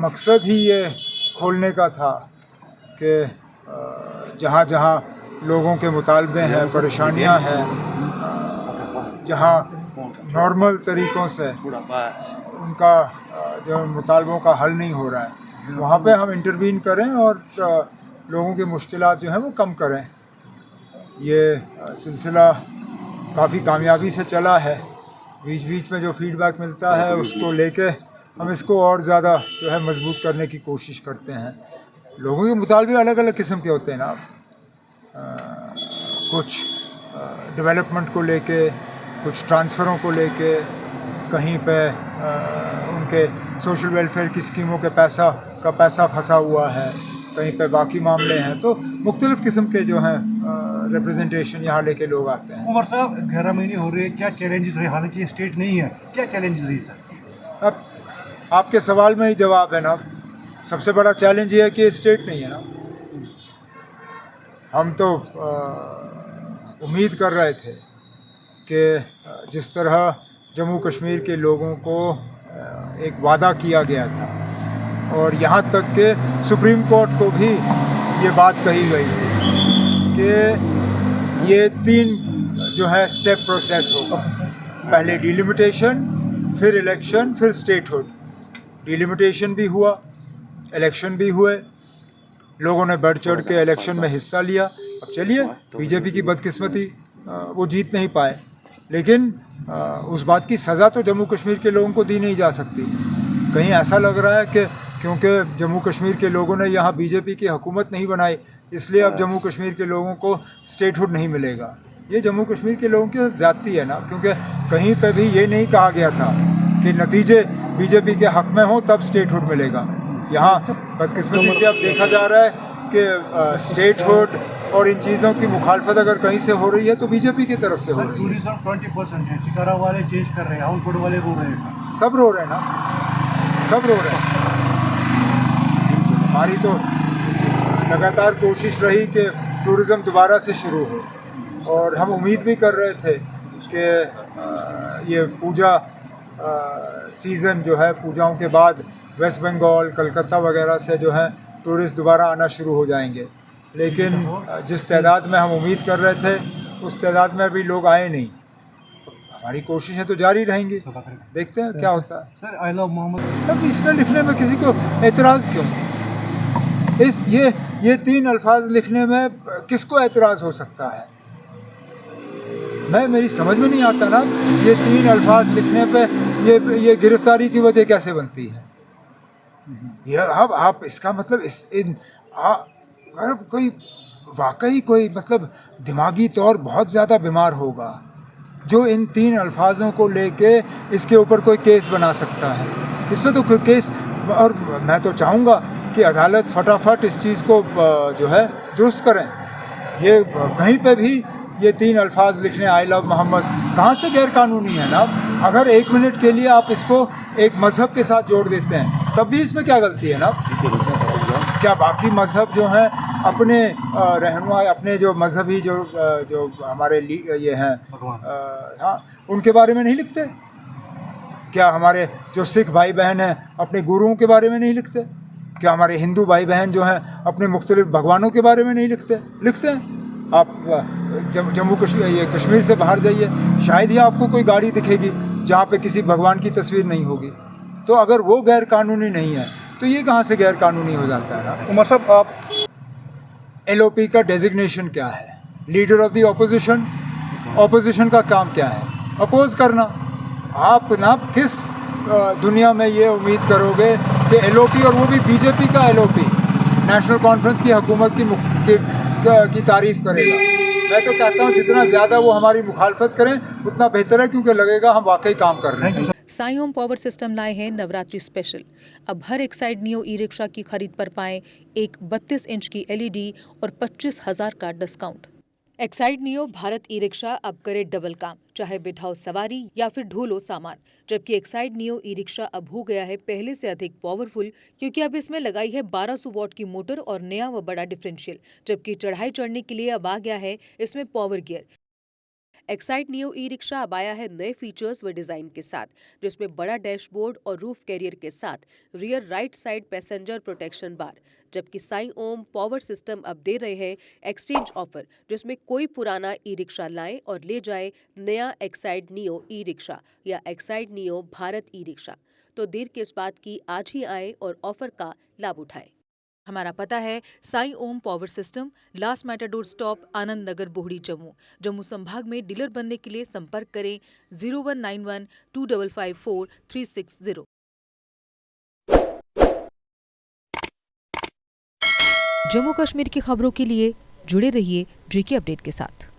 मकसद ही ये खोलने का था कि जहाँ जहाँ लोगों के मुतालबे हैं, परेशानियाँ हैं, जहाँ नॉर्मल तरीक़ों से उनका जो मुतालबों का हल नहीं हो रहा है, वहाँ पे हम इंटरवीन करें और लोगों की मुश्किलात जो हैं वो कम करें। ये सिलसिला काफ़ी कामयाबी से चला है। बीच बीच में जो फीडबैक मिलता है उसको लेके हम इसको और ज़्यादा जो है मजबूत करने की कोशिश करते हैं। लोगों के मुतालबे अलग अलग किस्म के होते हैं ना, कुछ डेवलपमेंट को लेके, कुछ ट्रांसफ़रों को लेके, कहीं पे उनके सोशल वेलफेयर की स्कीमों के पैसा फंसा हुआ है, कहीं पे बाकी मामले हैं। तो मुख्तलिफ़ किस्म के जो हैं रिप्रेजेंटेशन यहाँ लेके लोग आते हैं। उमर साहब 11 महीने हो रहे हैं, क्या चैलेंजेस रहे? हालांकि ये स्टेट नहीं है, क्या चैलेंजेस रही सर? अब आपके सवाल में ही जवाब है ना। सबसे बड़ा चैलेंज ये है कि स्टेट नहीं है ना। हम तो उम्मीद कर रहे थे कि जिस तरह जम्मू कश्मीर के लोगों को एक वादा किया गया था और यहाँ तक कि सुप्रीम कोर्ट को भी ये बात कही गई थी कि ये 3 जो है स्टेप प्रोसेस होगा। पहले डिलिमिटेशन, फिर इलेक्शन, फिर स्टेटहुड। डिलिमिटेशन भी हुआ, इलेक्शन भी हुए, लोगों ने बढ़ चढ़ के इलेक्शन में हिस्सा लिया। अब चलिए, बीजेपी की बदकिस्मती वो जीत नहीं पाए, लेकिन उस बात की सज़ा तो जम्मू कश्मीर के लोगों को दी नहीं जा सकती। कहीं ऐसा लग रहा है कि क्योंकि जम्मू कश्मीर के लोगों ने यहाँ बीजेपी की हुकूमत नहीं बनाई, इसलिए अब जम्मू कश्मीर के लोगों को स्टेटहुड नहीं मिलेगा। ये जम्मू कश्मीर के लोगों की ज़्यादती है ना, क्योंकि कहीं पे भी ये नहीं कहा गया था कि नतीजे बीजेपी के हक़ में हो तब स्टेटहुड मिलेगा। यहाँ बदकिस्मती से अब देखा जा रहा है कि स्टेटहुड और इन चीज़ों की मुखालफत अगर कहीं से हो रही है तो बीजेपी की तरफ से हो रही है। टूरिज्म 20% है, शिकारा वाले चेंज कर रहे हैं, हाउस बोट वाले रो रहे हैं सर। सब रो रहे हैं ना, सब रो रहे हैं। हमारी तो लगातार कोशिश रही कि टूरिज़म दोबारा से शुरू हो, और हम उम्मीद भी कर रहे थे कि ये पूजा सीज़न जो है, पूजाओं के बाद वेस्ट बंगाल, कलकत्ता वगैरह से जो है टूरिस्ट दोबारा आना शुरू हो जाएंगे। लेकिन जिस तादाद में हम उम्मीद कर रहे थे उस तादाद में अभी लोग आए नहीं। हमारी कोशिशें तो जारी रहेंगी, देखते हैं क्या होता है। सर आई लव मोहम्मद, तब इसमें लिखने में किसी को एतराज़ क्यों? ये 3 अल्फाज लिखने में किसको एतराज़ हो सकता है? मेरी समझ में नहीं आता ना, ये 3 अल्फाज लिखने पे ये गिरफ्तारी की वजह कैसे बनती है? ये अब आप इसका मतलब कोई वाकई कोई मतलब दिमागी तौर बहुत ज़्यादा बीमार होगा जो इन 3 अल्फाजों को लेके इसके ऊपर कोई केस बना सकता है। इसमें तो कोई केस, और मैं तो चाहूँगा कि अदालत फटाफट इस चीज़ को जो है दुरुस्त करें। ये कहीं पे भी ये 3 अल्फाज लिखने आई लव मोहम्मद कहाँ से गैर कानूनी है ना? अगर 1 मिनट के लिए आप इसको एक मज़हब के साथ जोड़ देते हैं तब भी इसमें क्या गलती है ना? क्या बाकी मज़हब जो हैं अपने रहनुमा, अपने जो मजहबी जो हमारे ये हैं, हाँ, उनके बारे में नहीं लिखते? क्या हमारे जो सिख भाई बहन हैं अपने गुरुओं के बारे में नहीं लिखते? क्या हमारे हिंदू भाई बहन जो हैं अपने मुख्तलिफ भगवानों के बारे में नहीं लिखते? लिखते हैं। आप जम्मू कश्मीर से बाहर जाइए, शायद ही आपको कोई गाड़ी दिखेगी जहाँ पे किसी भगवान की तस्वीर नहीं होगी। तो अगर वो गैर कानूनी नहीं है तो ये कहाँ से गैर कानूनी हो जाता है ना? उमर साहब आप LOP का डेजिग्नेशन क्या है? Leader of the opposition. Opposition का काम क्या है? अपोज करना। आप ना किस दुनिया में ये उम्मीद करोगे कि LOP, और वो भी बीजेपी का LOP, नेशनल कॉन्फ्रेंस की हुकूमत की तारीफ़ करेगा? मैं तो कहता हूँ जितना ज़्यादा वो हमारी मुखालफत करें उतना बेहतर है, क्योंकि लगेगा हम वाकई काम कर रहे हैं। साई होम पावर सिस्टम लाए हैं नवरात्रि स्पेशल। अब हर एक्साइड नियो ई रिक्शा की खरीद पर पाएं एक 32 इंच की LED और 25,000 का discount. Exide neo Bharat e rickshaw अब करे डबल काम, चाहे बिठाओ सवारी या फिर ढोलो सामान। जबकि एक्साइड नियो ई रिक्शा अब हो गया है पहले से अधिक पावरफुल, क्योंकि अब इसमें लगाई है 1200 वॉट की मोटर और नया व बड़ा डिफरेंशियल। जबकि चढ़ाई चढ़ने के लिए अब आ गया है इसमें power gear. Exide neo e rickshaw अब आया है नए फीचर्स व डिजाइन के साथ, जिसमें बड़ा डैशबोर्ड और रूफ कैरियर के साथ rear right side passenger protection bar, जबकि साई ओम पावर सिस्टम अब दे रहे हैं एक्सचेंज ऑफर, जिसमें कोई पुराना ई रिक्शा लाए और ले जाए नया एक्साइड नियो ई रिक्शा या Exide neo Bharat e rickshaw. तो देर किस बात की, आज ही आए और ऑफर का लाभ उठाए। हमारा पता है Sai Om power system, last matador stop, Anand Nagar, Bohri, Jammu. Jammu संभाग में डीलर बनने के लिए संपर्क करें 0191 2554 360। जम्मू कश्मीर की खबरों के लिए जुड़े रहिए जेके अपडेट के साथ।